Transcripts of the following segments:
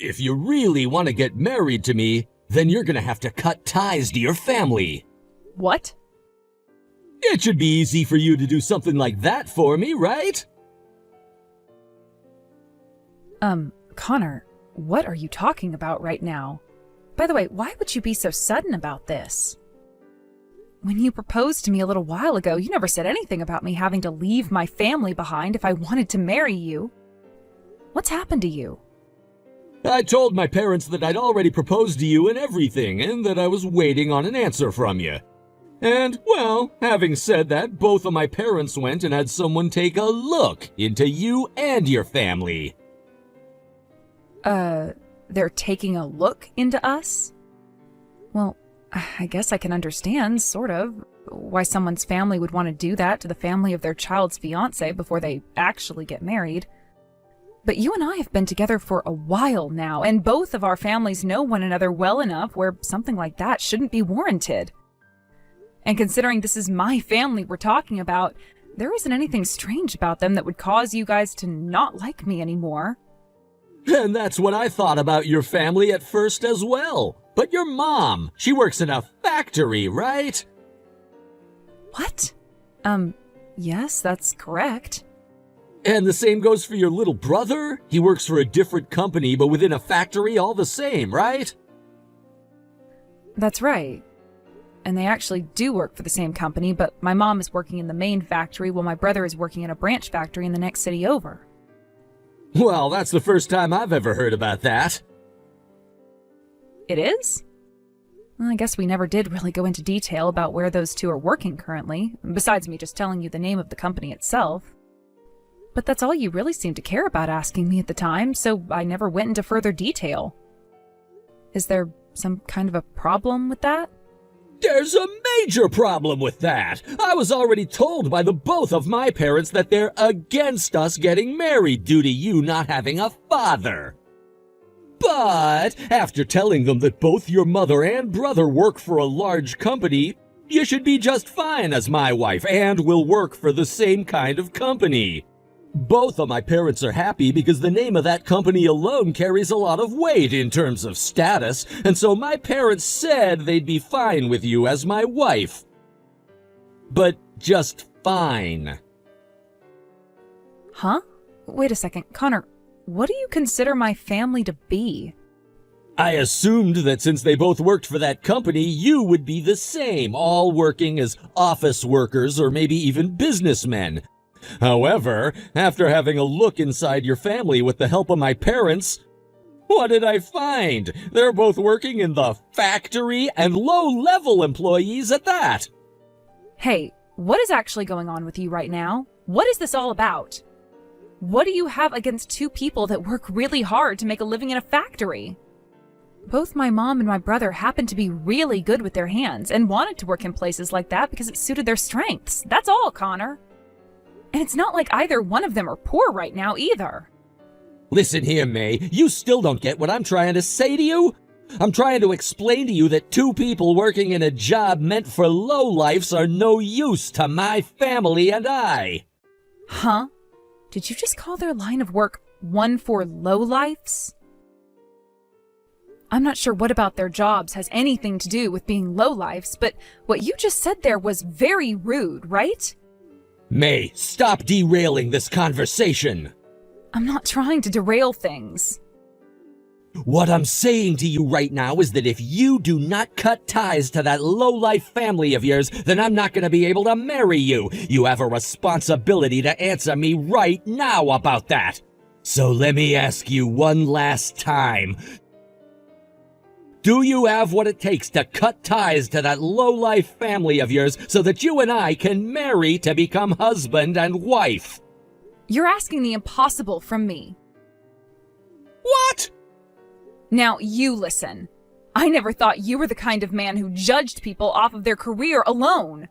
if you really want to get married to me, then you're gonna have to cut ties to your family. What? It should be easy for you to do something like that for me, right? Connor, what are you talking about right now? By the way, why would you be so sudden about this? When you proposed to me a little while ago, you never said anything about me having to leave my family behind if I wanted to marry you. What's happened to you? I told my parents that I'd already proposed to you and everything, and that I was waiting on an answer from you. And, well, having said that, both of my parents went and had someone take a look into you and your family. They're taking a look into us? Well, I guess I can understand, sort of, why someone's family would want to do that to the family of their child's fiancé before they actually get married. But you and I have been together for a while now, and both of our families know one another well enough where something like that shouldn't be warranted. And considering this is my family we're talking about, there isn't anything strange about them that would cause you guys to not like me anymore. And that's what I thought about your family at first as well. But your mom, she works in a factory, right? What? Yes, that's correct. And the same goes for your little brother? He works for a different company, but within a factory all the same, right? That's right. And they actually do work for the same company, but my mom is working in the main factory while my brother is working in a branch factory in the next city over. Well, that's the first time I've ever heard about that. It is? Well, I guess we never did really go into detail about where those two are working currently, besides me just telling you the name of the company itself. But that's all you really seemed to care about asking me at the time, so I never went into further detail. Is there some kind of a problem with that? There's a major problem with that. I was already told by the both of my parents that they're against us getting married due to you not having a father. But after telling them that both your mother and brother work for a large company, you should be just fine as my wife and will work for the same kind of company. Both of my parents are happy because the name of that company alone carries a lot of weight in terms of status, and so my parents said they'd be fine with you as my wife. But just fine. Huh? Wait a second, Connor, what do you consider my family to be? I assumed that since they both worked for that company, you would be the same, all working as office workers or maybe even businessmen. However, after having a look inside your family with the help of my parents, what did I find? They're both working in the factory and low-level employees at that. Hey, what is actually going on with you right now? What is this all about? What do you have against two people that work really hard to make a living in a factory? Both my mom and my brother happen to be really good with their hands and wanted to work in places like that because it suited their strengths. That's all, Connor. And it's not like either one of them are poor right now either. Listen here, May, you still don't get what I'm trying to say to you? I'm trying to explain to you that two people working in a job meant for lowlifes are no use to my family and I. Huh? Did you just call their line of work one for lowlifes? I'm not sure what about their jobs has anything to do with being lowlifes, but what you just said there was very rude, right? May, stop derailing this conversation. I'm not trying to derail things. What I'm saying to you right now is that if you do not cut ties to that lowlife family of yours, then I'm not going to be able to marry you. You have a responsibility to answer me right now about that. So let me ask you one last time. Do you have what it takes to cut ties to that low-life family of yours so that you and I can marry to become husband and wife? You're asking the impossible from me. What? Now, you listen. I never thought you were the kind of man who judged people off of their career alone.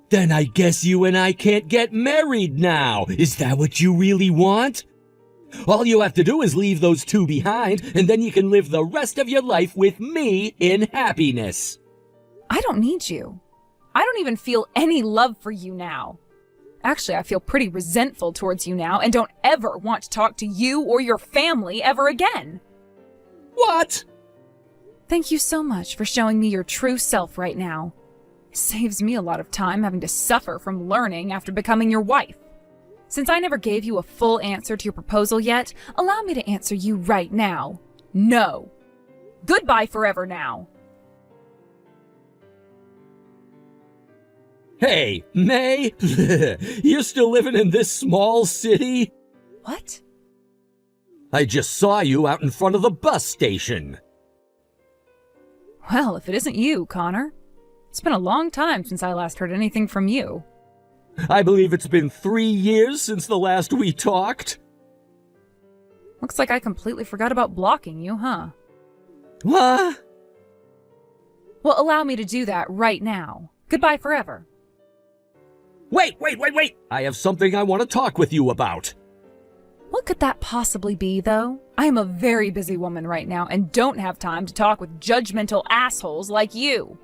Then I guess you and I can't get married now. Is that what you really want? All you have to do is leave those two behind, and then you can live the rest of your life with me in happiness. I don't need you. I don't even feel any love for you now. Actually, I feel pretty resentful towards you now and don't ever want to talk to you or your family ever again. What? Thank you so much for showing me your true self right now. It saves me a lot of time having to suffer from learning after becoming your wife. Since I never gave you a full answer to your proposal yet, allow me to answer you right now. No. Goodbye forever now. Hey, May, you're still living in this small city? What? I just saw you out in front of the bus station. Well, if it isn't you, Connor. It's been a long time since I last heard anything from you. I believe it's been 3 years since the last we talked. Looks like I completely forgot about blocking you, huh? What? Well, allow me to do that right now. Goodbye forever. Wait! I have something I want to talk with you about. What could that possibly be, though? I am a very busy woman right now and don't have time to talk with judgmental assholes like you.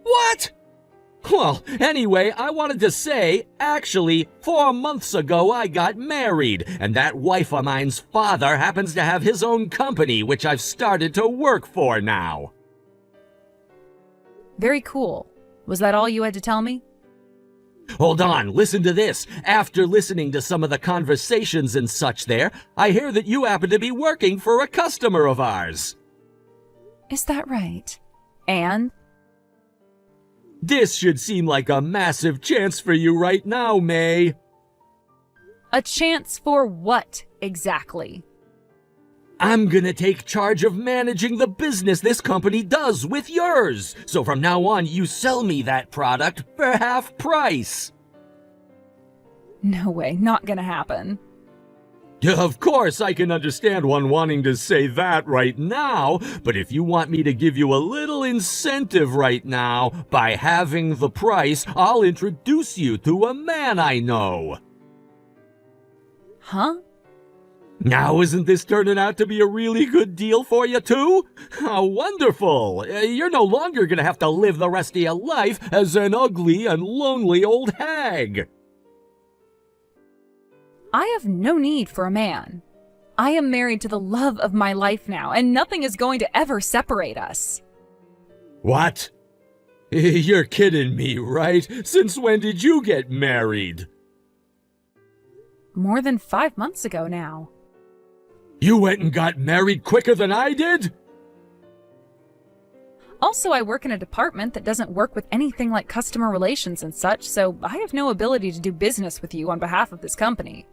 What? Well, anyway, I wanted to say, actually, 4 months ago I got married, and that wife of mine's father happens to have his own company, which I've started to work for now. Very cool. Was that all you had to tell me? Hold on, listen to this. After listening to some of the conversations and such there, I hear that you happen to be working for a customer of ours. Is that right? And? This should seem like a massive chance for you right now, May. A chance for what, exactly? I'm gonna take charge of managing the business this company does with yours. So from now on, you sell me that product for half price. No way, not gonna happen. Of course, I can understand one wanting to say that right now, but if you want me to give you a little incentive right now, by halving the price, I'll introduce you to a man I know. Huh? Now, isn't this turning out to be a really good deal for you, too? How wonderful! You're no longer gonna have to live the rest of your life as an ugly and lonely old hag. I have no need for a man. I am married to the love of my life now, and nothing is going to ever separate us. What? You're kidding me, right? Since when did you get married? More than 5 months ago now. You went and got married quicker than I did? Also, I work in a department that doesn't work with anything like customer relations and such, so I have no ability to do business with you on behalf of this company.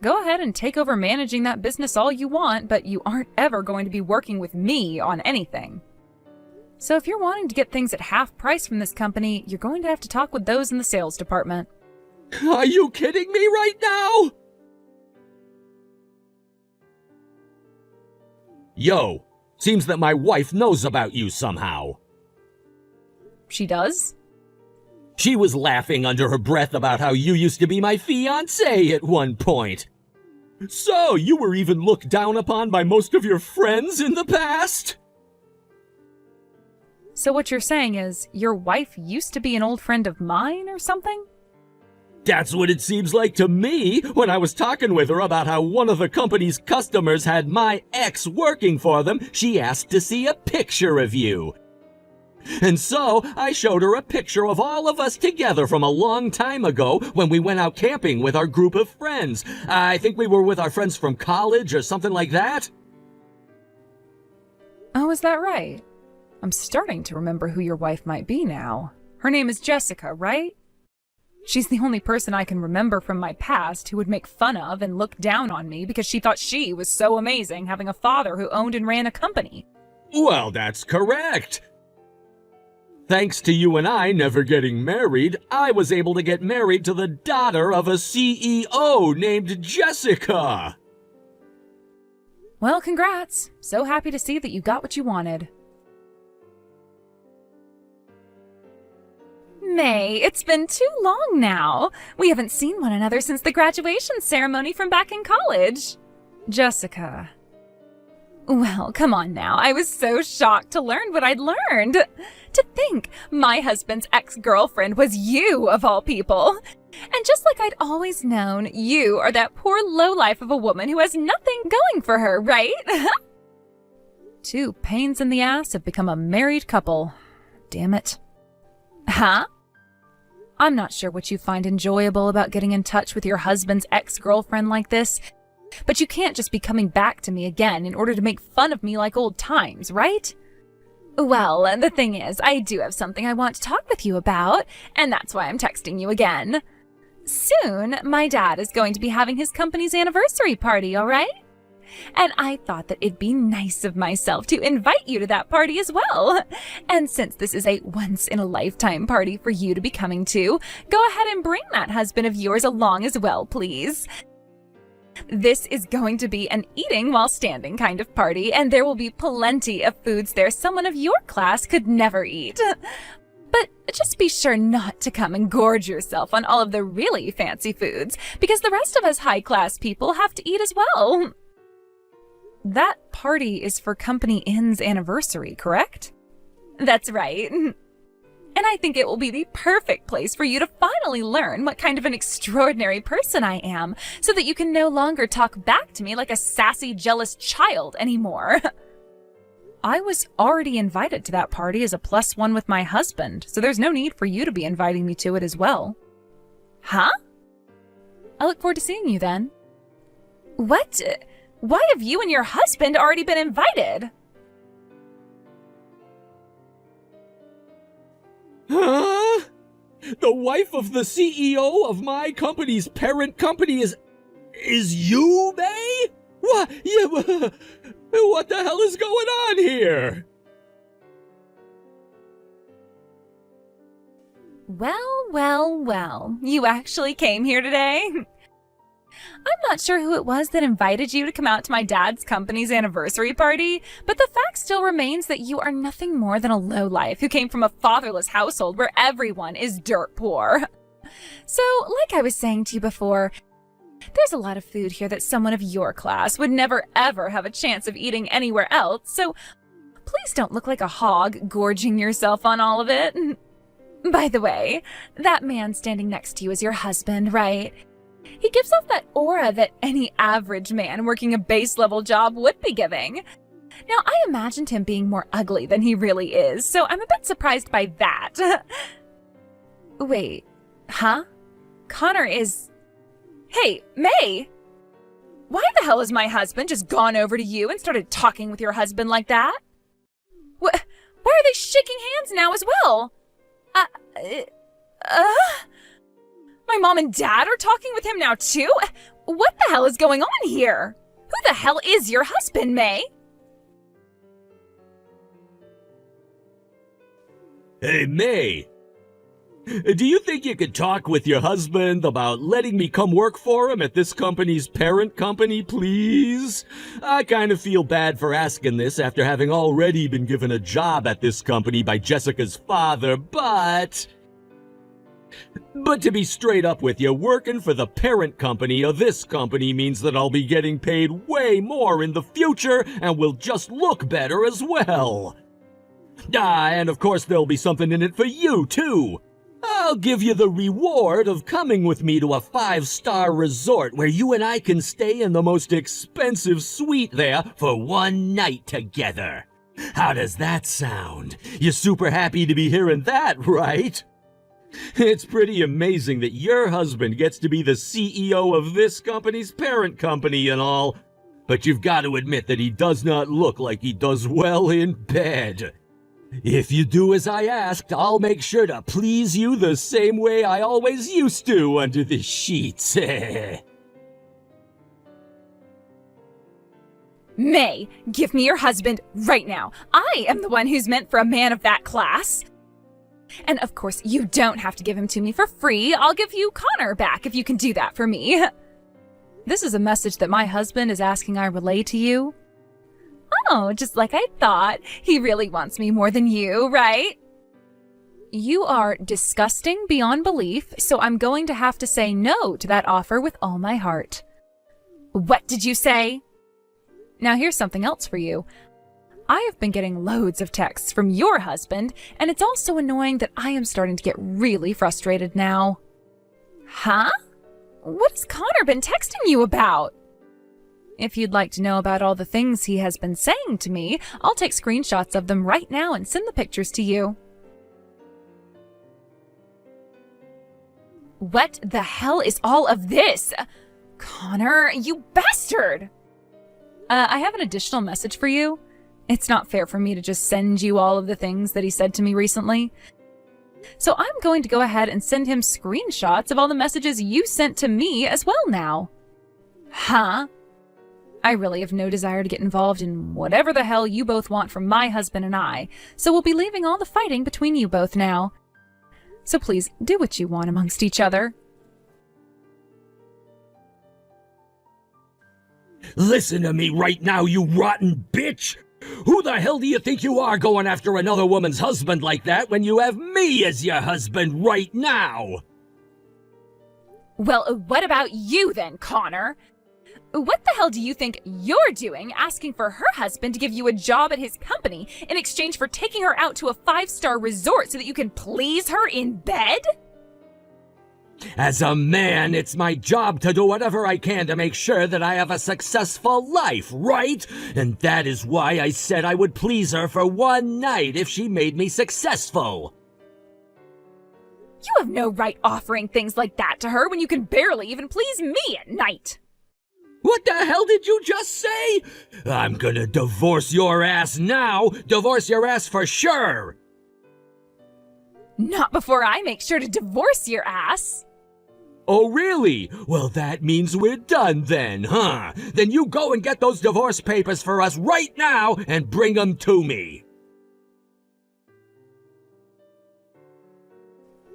Go ahead and take over managing that business all you want, but you aren't ever going to be working with me on anything. So if you're wanting to get things at half price from this company, you're going to have to talk with those in the sales department. Are you kidding me right now? Yo, seems that my wife knows about you somehow. She does? She was laughing under her breath about how you used to be my fiancé at one point. So, you were even looked down upon by most of your friends in the past? So what you're saying is, your wife used to be an old friend of mine or something? That's what it seems like to me when I was talking with her about how one of the company's customers had my ex working for them. She asked to see a picture of you. And so I showed her a picture of all of us together from a long time ago when we went out camping with our group of friends. I think we were with our friends from college or something like that. Oh, is that right? I'm starting to remember who your wife might be now. Her name is Jessica, right? She's the only person I can remember from my past who would make fun of and look down on me because she thought she was so amazing having a father who owned and ran a company. Well, that's correct. Thanks to you and I never getting married, I was able to get married to the daughter of a CEO named Jessica. Well, congrats. So happy to see that you got what you wanted. May, it's been too long now. We haven't seen one another since the graduation ceremony from back in college. Jessica. Well, come on now. I was so shocked to learn what I'd learned. To think my husband's ex-girlfriend was you, of all people. And just like I'd always known, you are that poor lowlife of a woman who has nothing going for her, right? Two pains in the ass have become a married couple. Damn it. Huh? I'm not sure what you find enjoyable about getting in touch with your husband's ex-girlfriend like this, but you can't just be coming back to me again in order to make fun of me like old times, right? Well, the thing is, I do have something I want to talk with you about, and that's why I'm texting you again. Soon, my dad is going to be having his company's anniversary party, all right? And I thought that it'd be nice of myself to invite you to that party as well. And since this is a once-in-a-lifetime party for you to be coming to, go ahead and bring that husband of yours along as well, please. This is going to be an eating while standing kind of party, and there will be plenty of foods there someone of your class could never eat. But just be sure not to come and gorge yourself on all of the really fancy foods, because the rest of us high-class people have to eat as well. That party is for Company Inn's anniversary, correct? That's right. And I think it will be the perfect place for you to finally learn what kind of an extraordinary person I am, so that you can no longer talk back to me like a sassy, jealous child anymore. I was already invited to that party as a +1 with my husband, so there's no need for you to be inviting me to it as well. Huh? I look forward to seeing you then. What? Why have you and your husband already been invited? Huh? The wife of the CEO of my company's parent company is you, May? What? Yeah, what the hell is going on here? Well, you actually came here today? I'm not sure who it was that invited you to come out to my dad's company's anniversary party, but the fact still remains that you are nothing more than a lowlife who came from a fatherless household where everyone is dirt poor. So, like I was saying to you before, there's a lot of food here that someone of your class would never ever have a chance of eating anywhere else, so please don't look like a hog gorging yourself on all of it. By the way, that man standing next to you is your husband, right? He gives off that aura that any average man working a base-level job would be giving. Now, I imagined him being more ugly than he really is, so I'm a bit surprised by that. Wait, huh? Connor is... Hey, May! Why the hell has my husband just gone over to you and started talking with your husband like that? Why are they shaking hands now as well? My mom and dad are talking with him now too? What the hell is going on here? Who the hell is your husband, May? Hey, May! Do you think you could talk with your husband about letting me come work for him at this company's parent company, please? I kind of feel bad for asking this after having already been given a job at this company by Jessica's father, but to be straight up with you, working for the parent company of this company means that I'll be getting paid way more in the future and will just look better as well. And of course there'll be something in it for you, too. I'll give you the reward of coming with me to a 5-star resort where you and I can stay in the most expensive suite there for one night together. How does that sound? You're super happy to be hearing that, right? It's pretty amazing that your husband gets to be the CEO of this company's parent company and all, but you've got to admit that he does not look like he does well in bed. If you do as I asked, I'll make sure to please you the same way I always used to under the sheets. May, give me your husband right now. I am the one who's meant for a man of that class. And of course, you don't have to give him to me for free. I'll give you Connor back if you can do that for me. This is a message that my husband is asking I relay to you. Oh, just like I thought. He really wants me more than you, right? You are disgusting beyond belief, so I'm going to have to say no to that offer with all my heart. What did you say? Now here's something else for you. I have been getting loads of texts from your husband, and it's all so annoying that I am starting to get really frustrated now. Huh? What has Connor been texting you about? If you'd like to know about all the things he has been saying to me, I'll take screenshots of them right now and send the pictures to you. What the hell is all of this? Connor, you bastard! I have an additional message for you. It's not fair for me to just send you all of the things that he said to me recently. So I'm going to go ahead and send him screenshots of all the messages you sent to me as well now. Huh? I really have no desire to get involved in whatever the hell you both want from my husband and I, so we'll be leaving all the fighting between you both now. So please do what you want amongst each other. Listen to me right now, you rotten bitch! Who the hell do you think you are going after another woman's husband like that when you have me as your husband right now? Well, what about you then, Connor? What the hell do you think you're doing asking for her husband to give you a job at his company in exchange for taking her out to a 5-star resort so that you can please her in bed? As a man, it's my job to do whatever I can to make sure that I have a successful life, right? And that is why I said I would please her for one night if she made me successful. You have no right offering things like that to her when you can barely even please me at night. What the hell did you just say? I'm gonna divorce your ass now. Divorce your ass for sure. Not before I make sure to divorce your ass. Oh, really? Well, that means we're done then, huh? Then you go and get those divorce papers for us right now and bring them to me.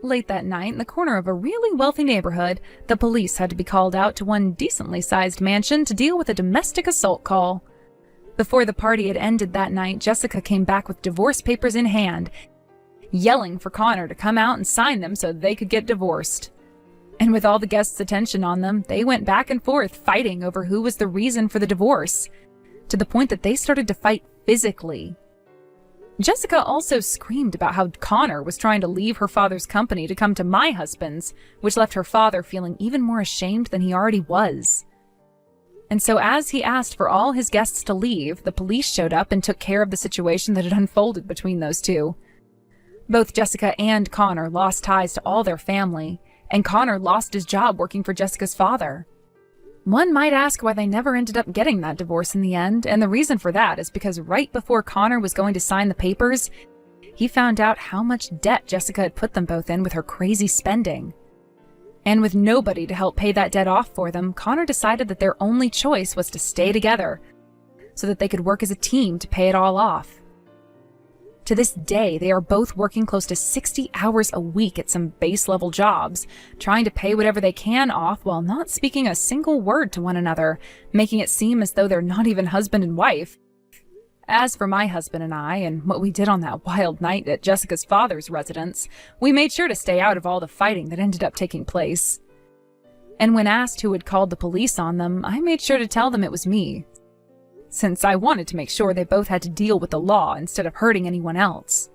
Late that night, in the corner of a really wealthy neighborhood, the police had to be called out to one decently sized mansion to deal with a domestic assault call. Before the party had ended that night, Jessica came back with divorce papers in hand, yelling for Connor to come out and sign them so they could get divorced. And with all the guests' attention on them, they went back and forth fighting over who was the reason for the divorce, to the point that they started to fight physically. Jessica also screamed about how Connor was trying to leave her father's company to come to my husband's, which left her father feeling even more ashamed than he already was. And so as he asked for all his guests to leave, the police showed up and took care of the situation that had unfolded between those two. Both Jessica and Connor lost ties to all their family, and Connor lost his job working for Jessica's father. One might ask why they never ended up getting that divorce in the end, and the reason for that is because right before Connor was going to sign the papers, he found out how much debt Jessica had put them both in with her crazy spending. And with nobody to help pay that debt off for them, Connor decided that their only choice was to stay together, so that they could work as a team to pay it all off. To this day, they are both working close to 60 hours a week at some base-level jobs, trying to pay whatever they can off while not speaking a single word to one another, making it seem as though they're not even husband and wife. As for my husband and I, and what we did on that wild night at Jessica's father's residence, we made sure to stay out of all the fighting that ended up taking place. And when asked who had called the police on them, I made sure to tell them it was me, since I wanted to make sure they both had to deal with the law instead of hurting anyone else.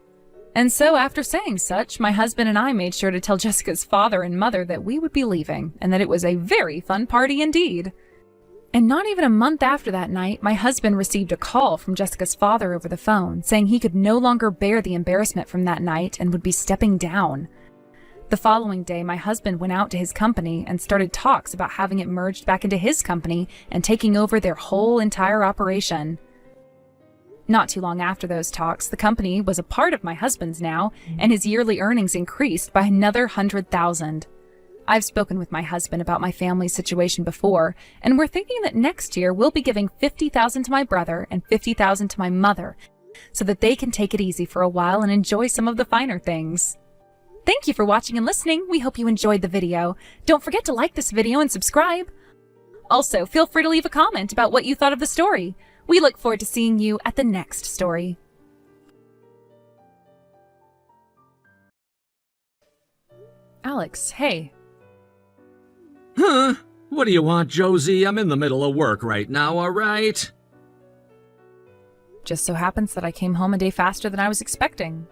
And so after saying such, my husband and I made sure to tell Jessica's father and mother that we would be leaving, and that it was a very fun party indeed. And not even a month after that night, my husband received a call from Jessica's father over the phone, saying he could no longer bear the embarrassment from that night and would be stepping down. The following day, my husband went out to his company and started talks about having it merged back into his company and taking over their whole entire operation. Not too long after those talks, the company was a part of my husband's now, and his yearly earnings increased by another $100,000. I've spoken with my husband about my family's situation before, and we're thinking that next year we'll be giving $50,000 to my brother and $50,000 to my mother, so that they can take it easy for a while and enjoy some of the finer things. Thank you for watching and listening. We hope you enjoyed the video. Don't forget to like this video and subscribe. Also, feel free to leave a comment about what you thought of the story. We look forward to seeing you at the next story. Alex, hey. Huh? What do you want, Josie? I'm in the middle of work right now, all right? Just so happens that I came home a day faster than I was expecting.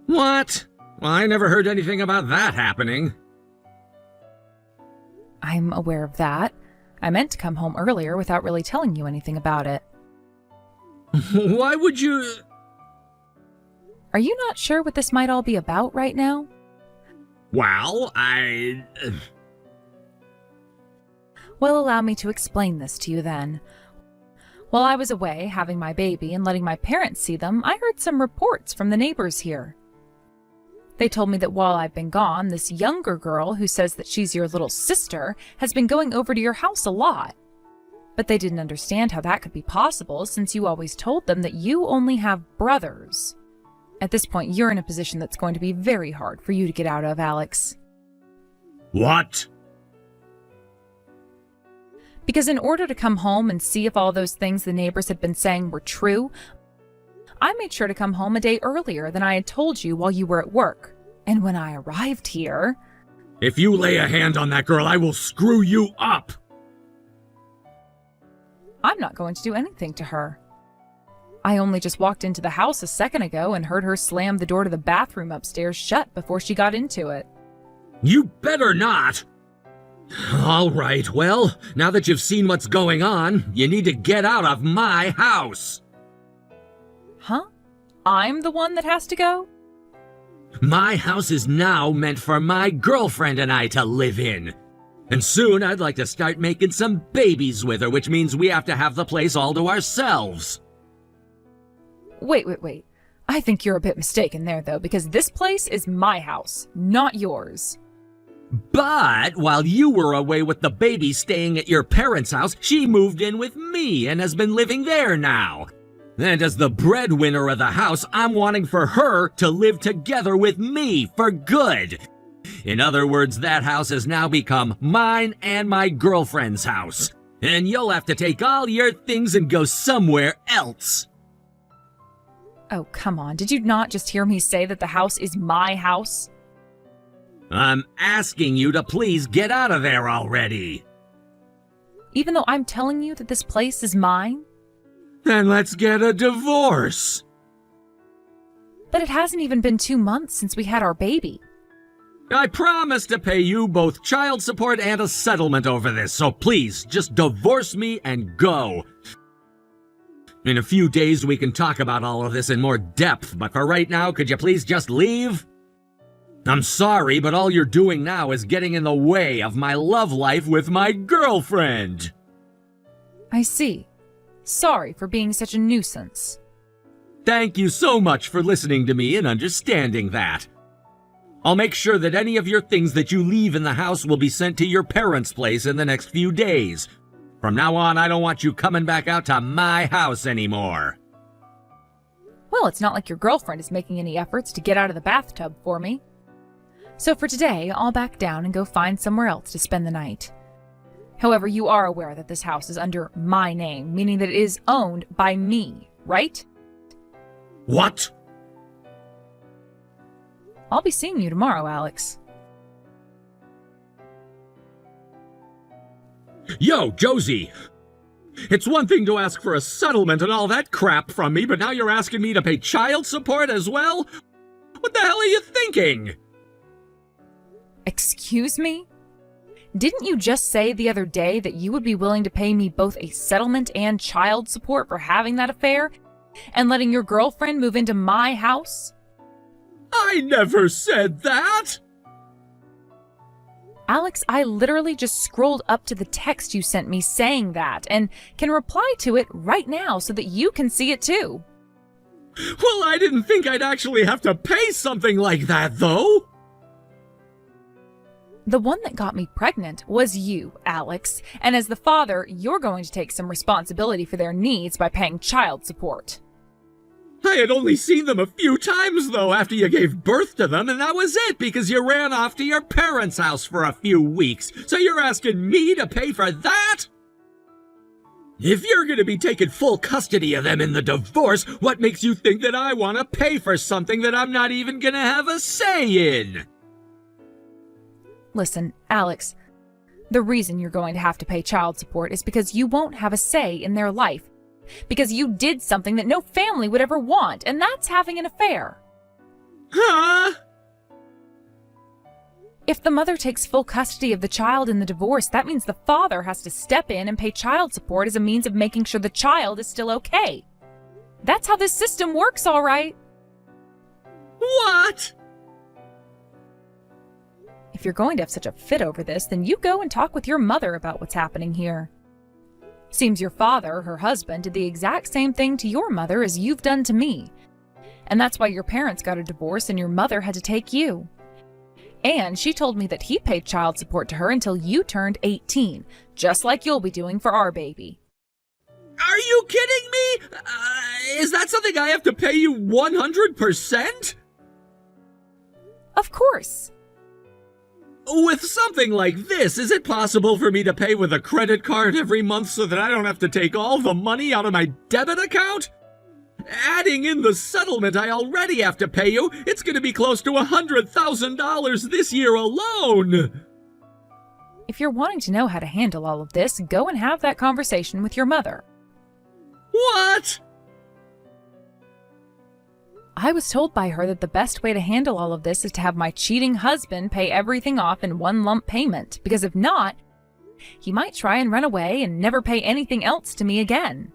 What? Well, I never heard anything about that happening. I'm aware of that. I meant to come home earlier without really telling you anything about it. Why would you... Are you not sure what this might all be about right now? Well, Well, allow me to explain this to you then. While I was away having my baby and letting my parents see them, I heard some reports from the neighbors here. They told me that while I've been gone, this younger girl who says that she's your little sister has been going over to your house a lot. But they didn't understand how that could be possible since you always told them that you only have brothers. At this point, you're in a position that's going to be very hard for you to get out of, Alex. What? Because in order to come home and see if all those things the neighbors had been saying were true, I made sure to come home a day earlier than I had told you while you were at work. And when I arrived here... If you lay a hand on that girl, I will screw you up! I'm not going to do anything to her. I only just walked into the house a second ago and heard her slam the door to the bathroom upstairs shut before she got into it. You better not! All right, well, now that you've seen what's going on, you need to get out of my house! Huh? I'm the one that has to go? My house is now meant for my girlfriend and I to live in. And soon I'd like to start making some babies with her, which means we have to have the place all to ourselves. Wait. I think you're a bit mistaken there, though, because this place is my house, not yours. But while you were away with the baby staying at your parents' house, she moved in with me and has been living there now. And as the breadwinner of the house, I'm wanting for her to live together with me for good. In other words, that house has now become mine and my girlfriend's house. And you'll have to take all your things and go somewhere else. Oh, come on. Did you not just hear me say that the house is my house? I'm asking you to please get out of there already. Even though I'm telling you that this place is mine? Then let's get a divorce. But it hasn't even been 2 months since we had our baby. I promise to pay you both child support and a settlement over this, so please, just divorce me and go. In a few days we can talk about all of this in more depth, but for right now, could you please just leave? I'm sorry, but all you're doing now is getting in the way of my love life with my girlfriend. I see. Sorry for being such a nuisance. Thank you so much for listening to me and understanding that. I'll make sure that any of your things that you leave in the house will be sent to your parents' place in the next few days. From now on, I don't want you coming back out to my house anymore. Well, it's not like your girlfriend is making any efforts to get out of the bathtub for me. So for today, I'll back down and go find somewhere else to spend the night. However, you are aware that this house is under my name, meaning that it is owned by me, right? What? I'll be seeing you tomorrow, Alex. Yo, Josie! It's one thing to ask for a settlement and all that crap from me, but now you're asking me to pay child support as well? What the hell are you thinking? Excuse me? Didn't you just say the other day that you would be willing to pay me both a settlement and child support for having that affair and letting your girlfriend move into my house? I never said that! Alex, I literally just scrolled up to the text you sent me saying that and can reply to it right now so that you can see it too. Well, I didn't think I'd actually have to pay something like that, though. The one that got me pregnant was you, Alex, and as the father, you're going to take some responsibility for their needs by paying child support. I had only seen them a few times, though, after you gave birth to them, and that was it, because you ran off to your parents' house for a few weeks. So you're asking me to pay for that? If you're going to be taking full custody of them in the divorce, what makes you think that I want to pay for something that I'm not even going to have a say in? Listen, Alex, the reason you're going to have to pay child support is because you won't have a say in their life. Because you did something that no family would ever want, and that's having an affair. Huh? If the mother takes full custody of the child in the divorce, that means the father has to step in and pay child support as a means of making sure the child is still okay. That's how this system works, all right. What? If you're going to have such a fit over this, then you go and talk with your mother about what's happening here. Seems your father, her husband, did the exact same thing to your mother as you've done to me. And that's why your parents got a divorce and your mother had to take you. And she told me that he paid child support to her until you turned 18, just like you'll be doing for our baby. Are you kidding me? Is that something I have to pay you 100%? Of course. With something like this, is it possible for me to pay with a credit card every month so that I don't have to take all the money out of my debit account? Adding in the settlement I already have to pay you, it's going to be close to $100,000 this year alone. If you're wanting to know how to handle all of this, go and have that conversation with your mother. What? I was told by her that the best way to handle all of this is to have my cheating husband pay everything off in one lump payment, because if not, he might try and run away and never pay anything else to me again.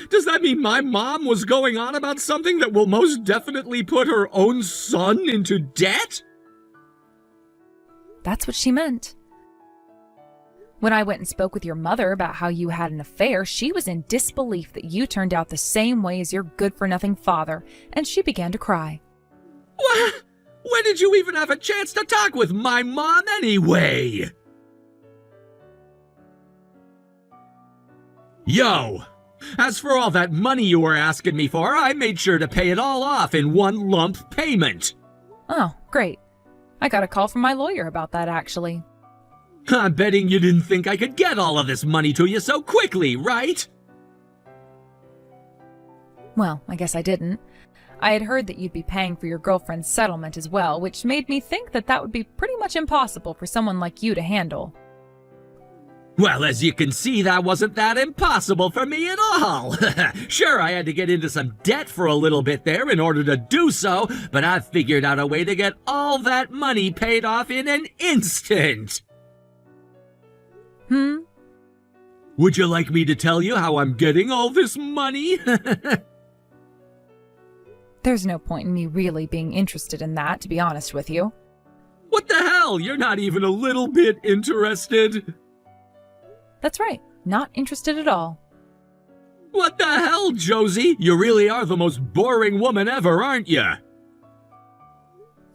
Does that mean my mom was going on about something that will most definitely put her own son into debt? That's what she meant. When I went and spoke with your mother about how you had an affair, she was in disbelief that you turned out the same way as your good-for-nothing father, and she began to cry. What? When did you even have a chance to talk with my mom anyway? Yo! As for all that money you were asking me for, I made sure to pay it all off in one lump payment. Oh, great. I got a call from my lawyer about that, actually. I'm betting you didn't think I could get all of this money to you so quickly, right? Well, I guess I didn't. I had heard that you'd be paying for your girlfriend's settlement as well, which made me think that that would be pretty much impossible for someone like you to handle. Well, as you can see, that wasn't that impossible for me at all. Sure, I had to get into some debt for a little bit there in order to do so, but I figured out a way to get all that money paid off in an instant. Would you like me to tell you how I'm getting all this money? There's no point in me really being interested in that, to be honest with you. What the hell? You're not even a little bit interested? That's right. Not interested at all. What the hell, Josie? You really are the most boring woman ever, aren't you?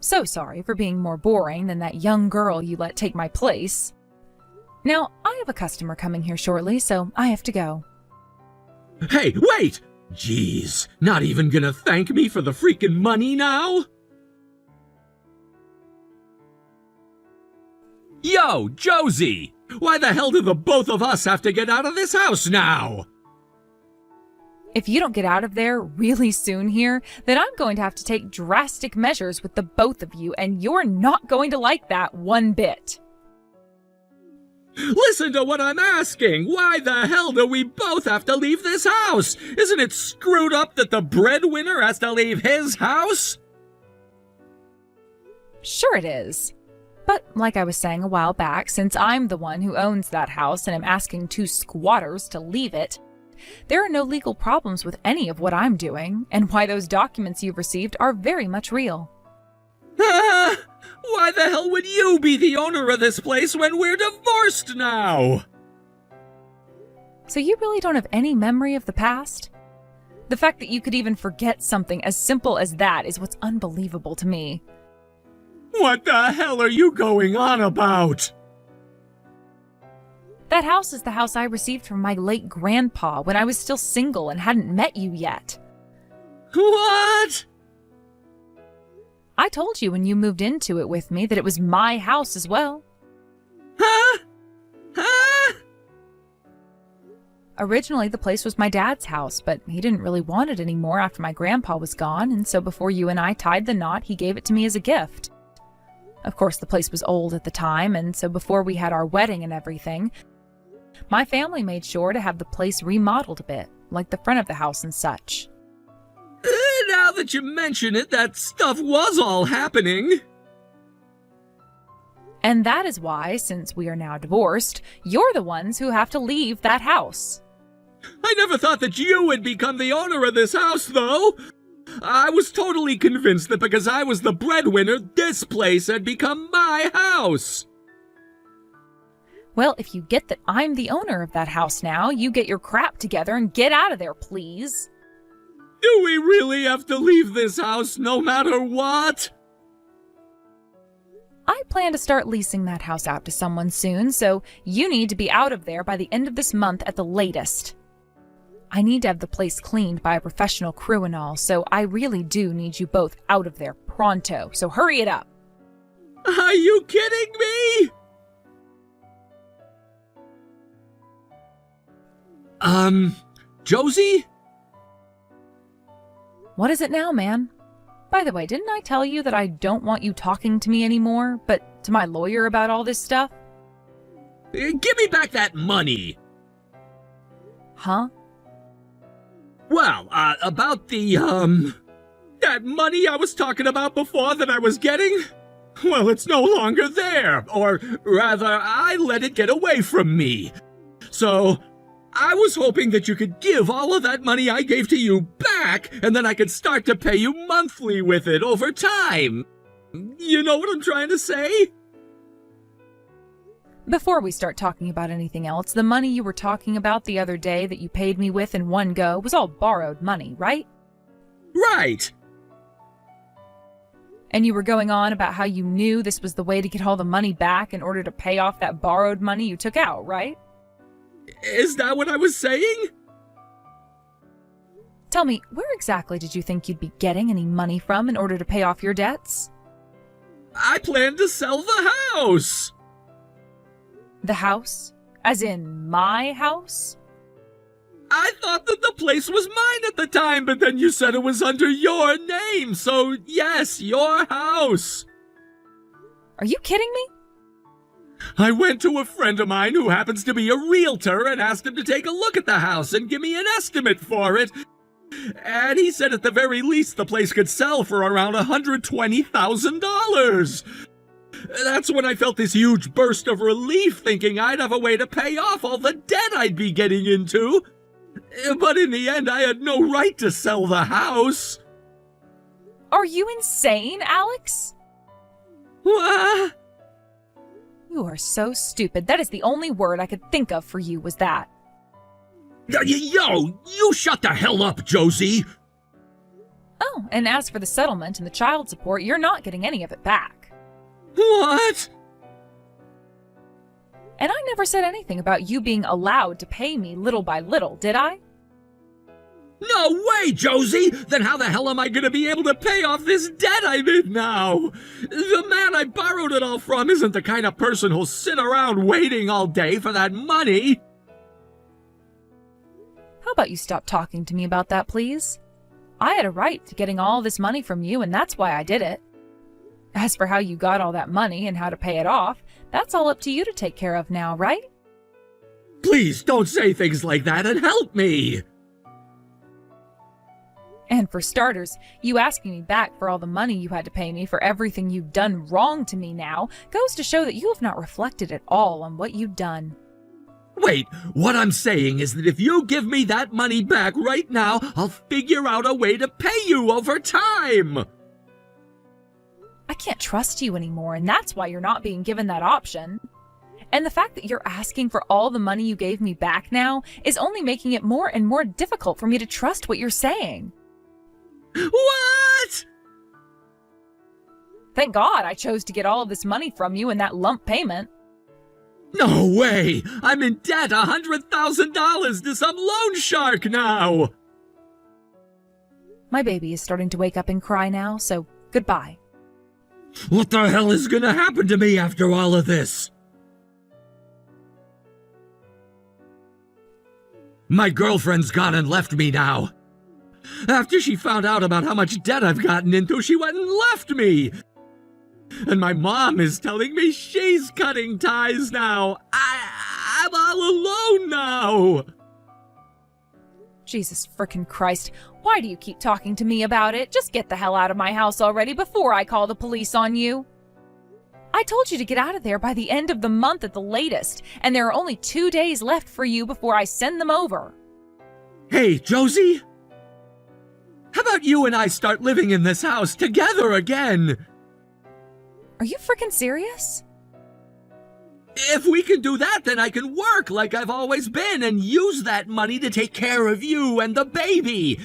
So sorry for being more boring than that young girl you let take my place. Now, I have a customer coming here shortly, so I have to go. Hey, wait! Jeez, not even gonna thank me for the freaking money now? Yo, Josie! Why the hell do the both of us have to get out of this house now? If you don't get out of there really soon here, then I'm going to have to take drastic measures with the both of you, and you're not going to like that one bit. Listen to what I'm asking! Why the hell do we both have to leave this house? Isn't it screwed up that the breadwinner has to leave his house? Sure it is. But like I was saying a while back, since I'm the one who owns that house and am asking two squatters to leave it, there are no legal problems with any of what I'm doing, and why those documents you've received are very much real. Why the hell would you be the owner of this place when we're divorced now? So you really don't have any memory of the past? The fact that you could even forget something as simple as that is what's unbelievable to me. What the hell are you going on about? That house is the house I received from my late grandpa when I was still single and hadn't met you yet. What? I told you when you moved into it with me that it was my house as well. Huh? Huh? Originally, the place was my dad's house, but he didn't really want it anymore after my grandpa was gone, and so before you and I tied the knot, he gave it to me as a gift. Of course, the place was old at the time, and so before we had our wedding and everything, my family made sure to have the place remodeled a bit, like the front of the house and such. Now that you mention it, that stuff was all happening. And that is why, since we are now divorced, you're the ones who have to leave that house. I never thought that you would become the owner of this house, though. I was totally convinced that because I was the breadwinner, this place had become my house. Well, if you get that I'm the owner of that house now, you get your crap together and get out of there, please. Do we really have to leave this house no matter what? I plan to start leasing that house out to someone soon, so you need to be out of there by the end of this month at the latest. I need to have the place cleaned by a professional crew and all, so I really do need you both out of there pronto, so hurry it up. Are you kidding me? Josie? What is it now, man? By the way, didn't I tell you that I don't want you talking to me anymore, but to my lawyer about all this stuff? Give me back that money. Huh? Well, about that money I was talking about before that I was getting? Well, it's no longer there, or rather, I let it get away from me. So, I was hoping that you could give all of that money I gave to you back, and then I could start to pay you monthly with it over time. You know what I'm trying to say? Before we start talking about anything else, the money you were talking about the other day that you paid me with in one go was all borrowed money, right? Right. And you were going on about how you knew this was the way to get all the money back in order to pay off that borrowed money you took out, right? Is that what I was saying? Tell me, where exactly did you think you'd be getting any money from in order to pay off your debts? I planned to sell the house. The house? As in my house? I thought that the place was mine at the time, but then you said it was under your name, so yes, your house. Are you kidding me? I went to a friend of mine who happens to be a realtor and asked him to take a look at the house and give me an estimate for it. And he said at the very least the place could sell for around $120,000. That's when I felt this huge burst of relief, thinking I'd have a way to pay off all the debt I'd be getting into. But in the end, I had no right to sell the house. Are you insane, Alex? What? You are so stupid. That is the only word I could think of for you was that. Yo, you shut the hell up, Josie. Oh, and as for the settlement and the child support, you're not getting any of it back. What? And I never said anything about you being allowed to pay me little by little, did I? No way, Josie! Then how the hell am I gonna be able to pay off this debt I'm in now? The man I borrowed it all from isn't the kind of person who'll sit around waiting all day for that money. How about you stop talking to me about that, please? I had a right to getting all this money from you, and that's why I did it. As for how you got all that money and how to pay it off, that's all up to you to take care of now, right? Please don't say things like that and help me! And for starters, you asking me back for all the money you had to pay me for everything you've done wrong to me now goes to show that you have not reflected at all on what you've done. Wait, what I'm saying is that if you give me that money back right now, I'll figure out a way to pay you over time! I can't trust you anymore, and that's why you're not being given that option. And the fact that you're asking for all the money you gave me back now is only making it more and more difficult for me to trust what you're saying. What? Thank God I chose to get all of this money from you in that lump payment. No way! I'm in debt $100,000 to some loan shark now! My baby is starting to wake up and cry now, so goodbye. What the hell is gonna happen to me after all of this? My girlfriend's gone and left me now. After she found out about how much debt I've gotten into, she went and left me. And my mom is telling me she's cutting ties now. I'm all alone now. Jesus frickin' Christ, why Why do you keep talking to me about it? Just get the hell out of my house already before I call the police on you. I told you to get out of there by the end of the month at the latest, and there are only 2 days left for you before I send them over. Hey, Josie? How about you and I start living in this house together again? Are you freaking serious? If we can do that, then I can work like I've always been and use that money to take care of you and the baby.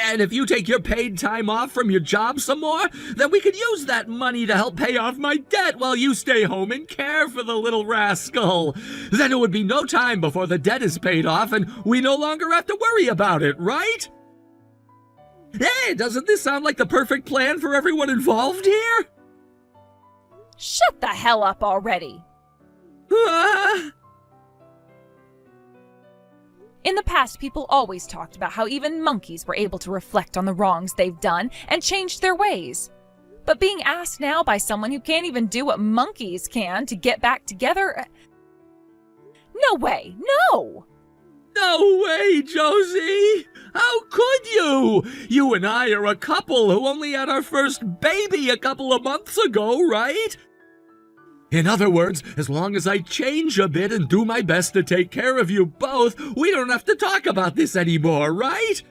And if you take your paid time off from your job some more, then we could use that money to help pay off my debt while you stay home and care for the little rascal. Then it would be no time before the debt is paid off and we no longer have to worry about it, right? Hey, doesn't this sound like the perfect plan for everyone involved here? Shut the hell up already. In the past, people always talked about how even monkeys were able to reflect on the wrongs they've done and change their ways. But being asked now by someone who can't even do what monkeys can to get back together... No way, no! No way, Josie! How could you? You and I are a couple who only had our first baby a couple of months ago, right? In other words, as long as I change a bit and do my best to take care of you both, we don't have to talk about this anymore, right?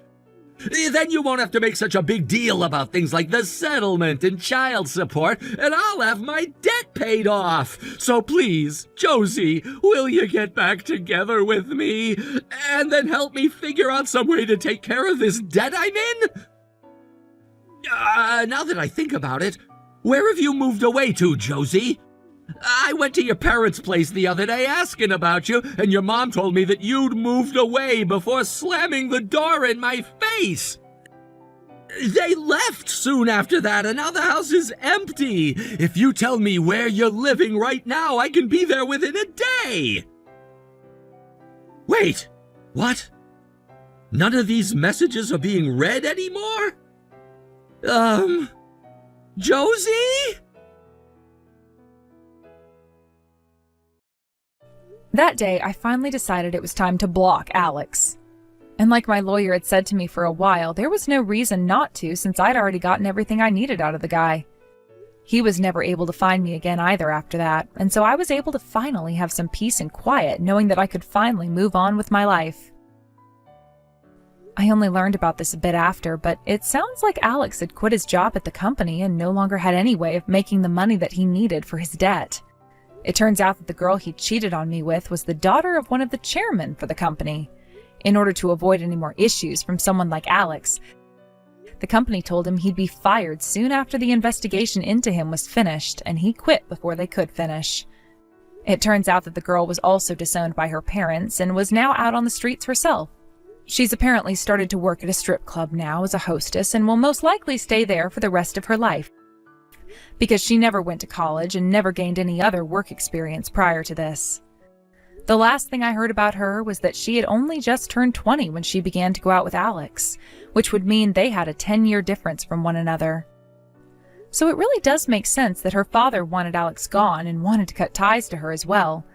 Then you won't have to make such a big deal about things like the settlement and child support, and I'll have my debt paid off. So please, Josie, will you get back together with me and then help me figure out some way to take care of this debt I'm in? Now that I think about it, where have you moved away to, Josie? I went to your parents' place the other day asking about you, and your mom told me that you'd moved away before slamming the door in my face. They left soon after that, and now the house is empty. If you tell me where you're living right now, I can be there within a day. Wait, what? None of these messages are being read anymore? Josie? That day, I finally decided it was time to block Alex. And like my lawyer had said to me for a while, there was no reason not to since I'd already gotten everything I needed out of the guy. He was never able to find me again either after that, and so I was able to finally have some peace and quiet knowing that I could finally move on with my life. I only learned about this a bit after, but it sounds like Alex had quit his job at the company and no longer had any way of making the money that he needed for his debt. It turns out that the girl he cheated on me with was the daughter of one of the chairmen for the company. In order to avoid any more issues from someone like Alex, the company told him he'd be fired soon after the investigation into him was finished, and he quit before they could finish. It turns out that the girl was also disowned by her parents and was now out on the streets herself. She's apparently started to work at a strip club now as a hostess and will most likely stay there for the rest of her life, because she never went to college and never gained any other work experience prior to this. The last thing I heard about her was that she had only just turned 20 when she began to go out with Alex, which would mean they had a 10-year difference from one another. So it really does make sense that her father wanted Alex gone and wanted to cut ties to her as well,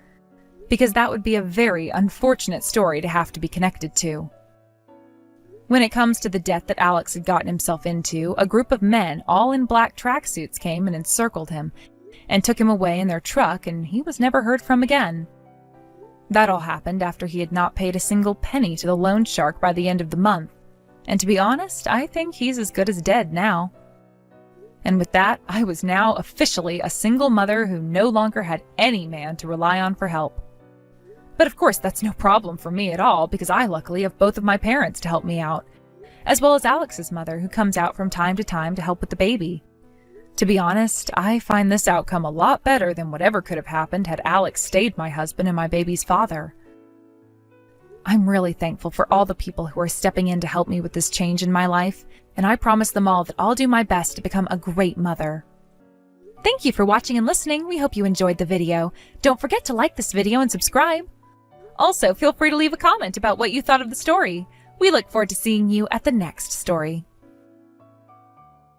because that would be a very unfortunate story to have to be connected to. When it comes to the debt that Alex had gotten himself into, a group of men, all in black tracksuits, came and encircled him and took him away in their truck, and he was never heard from again. That all happened after he had not paid a single penny to the loan shark by the end of the month. And to be honest, I think he's as good as dead now. And with that, I was now officially a single mother who no longer had any man to rely on for help. But of course, that's no problem for me at all, because I luckily have both of my parents to help me out, as well as Alex's mother, who comes out from time to help with the baby. To be honest, I find this outcome a lot better than whatever could have happened had Alex stayed my husband and my baby's father. I'm really thankful for all the people who are stepping in to help me with this change in my life, and I promise them all that I'll do my best to become a great mother. Thank you for watching and listening. We hope you enjoyed the video. Don't forget to like this video and subscribe. Also, feel free to leave a comment about what you thought of the story. We look forward to seeing you at the next story.